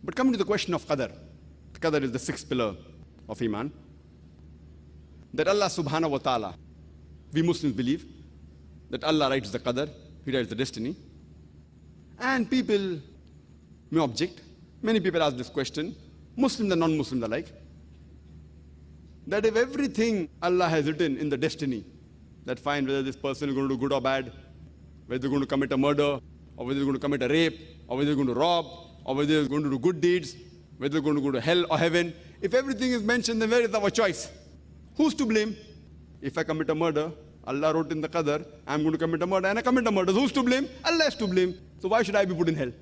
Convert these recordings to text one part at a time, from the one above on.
But coming to the question of Qadar. Qadar is the sixth pillar of Iman. That Allah subhanahu wa ta'ala, we Muslims believe that Allah writes the Qadar, He writes the destiny. And people may object. Many people ask this question, Muslims and non-Muslims alike, that if everything Allah has written in the destiny, that fine, whether this person is going to do good or bad, whether they're going to commit a murder, or whether they're going to commit a rape, or whether they're going to rob, or whether they're going to do good deeds, whether they're going to go to hell or heaven, if everything is mentioned, then where is our choice? Who's to blame? If I commit a murder, Allah wrote in the Qadar, I'm going to commit a murder, and I commit a murder. Who's to blame? Allah is to blame. So why should I be put in hell?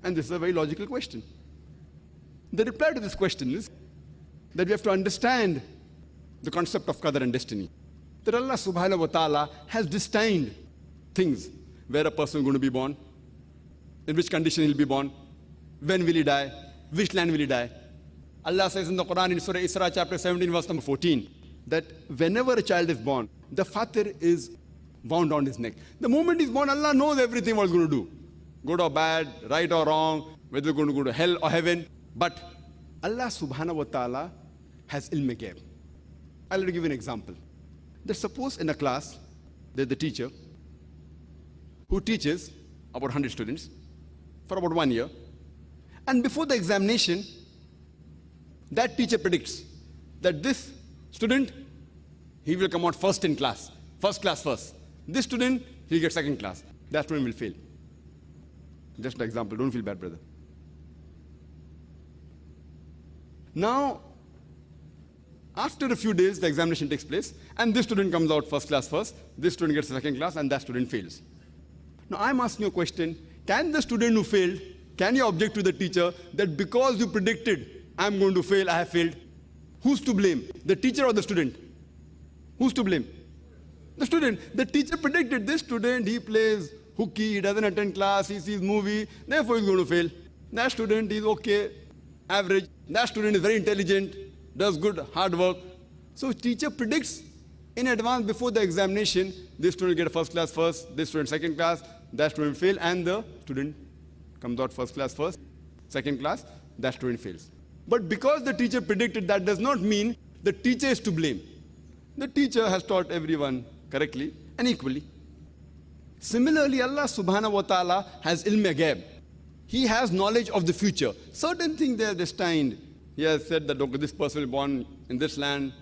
And this is a very logical question. The reply to this question is that we have to understand the concept of Qadar and destiny. That Allah subhanahu wa ta'ala has destined things, where a person is going to be born, in which condition he'll be born, when will he die, which land will he die. Allah says in the Quran in Surah Isra chapter 17 verse number 14 that whenever a child is born, the fatir is bound on his neck. The moment he's born, Allah knows everything what he's going to do. Good or bad, right or wrong, whether he's going to go to hell or heaven. But Allah subhanahu wa ta'ala has ilm ghaib. I'll give you an example. That suppose in a class, there's the teacher who teaches about 100 students for about 1 year. And before the examination, that teacher predicts that this student, he will come out first in class, first class first. This student, he'll get second class. That student will fail. Just an example, don't feel bad, brother. Now, after a few days, the examination takes place, and this student comes out first class first, this student gets second class, and that student fails. Now, I'm asking you a question. Can the student who failed, can you object to the teacher that because you predicted, I'm going to fail, I have failed? Who's to blame? The teacher or the student? Who's to blame? The student. The teacher predicted this student, he plays hooky, he doesn't attend class, he sees movie, therefore he's going to fail. That student is okay, average. That student is very intelligent, does good, hard work. So teacher predicts in advance before the examination, this student will get first class first, this student second class, that student will fail, and the student comes out first class first, second class, that student fails. But because the teacher predicted, that does not mean the teacher is to blame. The teacher has taught everyone correctly and equally. Similarly, Allah subhanahu wa ta'ala has ilm ghaib. He has knowledge of the future. Certain things they are destined. He has said that okay, this person will be born in this land,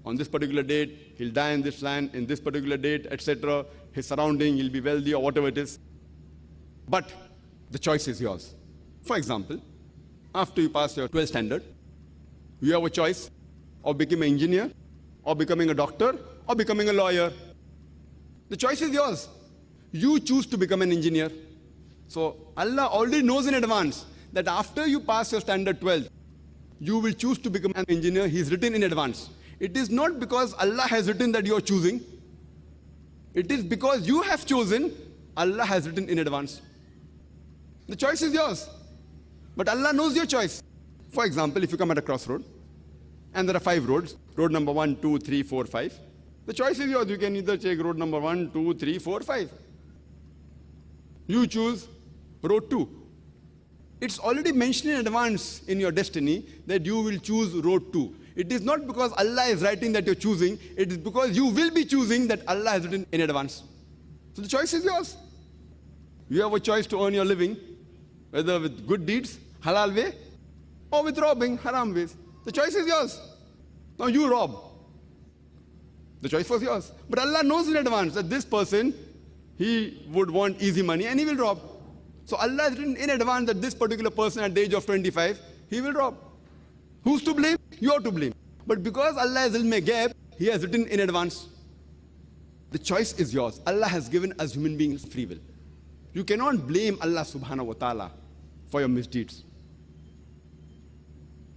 on this particular date, he'll die in this land, in this particular date, etc. His surrounding, he'll be wealthy or whatever it is. But the choice is yours. For example, after you pass your 12th standard, you have a choice of becoming an engineer, or becoming a doctor, or becoming a lawyer. The choice is yours. You choose to become an engineer. So Allah already knows in advance that after you pass your standard 12, you will choose to become an engineer. He's written in advance. It is not because Allah has written that you are choosing. It is because you have chosen, Allah has written in advance. The choice is yours. But Allah knows your choice. For example, if you come at a crossroad, and there are 5 roads, road number 1, 2, 3, 4, 5. The choice is yours. You can either take road number 1, 2, 3, 4, 5. You choose road 2. It's already mentioned in advance in your destiny that you will choose road 2. It is not because Allah is writing that you're choosing, it is because you will be choosing that Allah has written in advance. So the choice is yours. You have a choice to earn your living, whether with good deeds, halal way, or with robbing, haram ways. The choice is yours. Now you rob. The choice was yours. But Allah knows in advance that this person, he would want easy money and he will rob. So Allah has written in advance that this particular person at the age of 25, he will rob. Who's to blame? You are to blame. But because Allah has ilm ghaib, He has written in advance. The choice is yours. Allah has given us human beings free will. You cannot blame Allah subhanahu wa ta'ala for your misdeeds.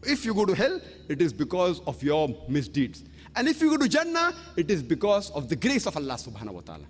If you go to hell, it is because of your misdeeds. And if you go to Jannah, it is because of the grace of Allah subhanahu wa ta'ala.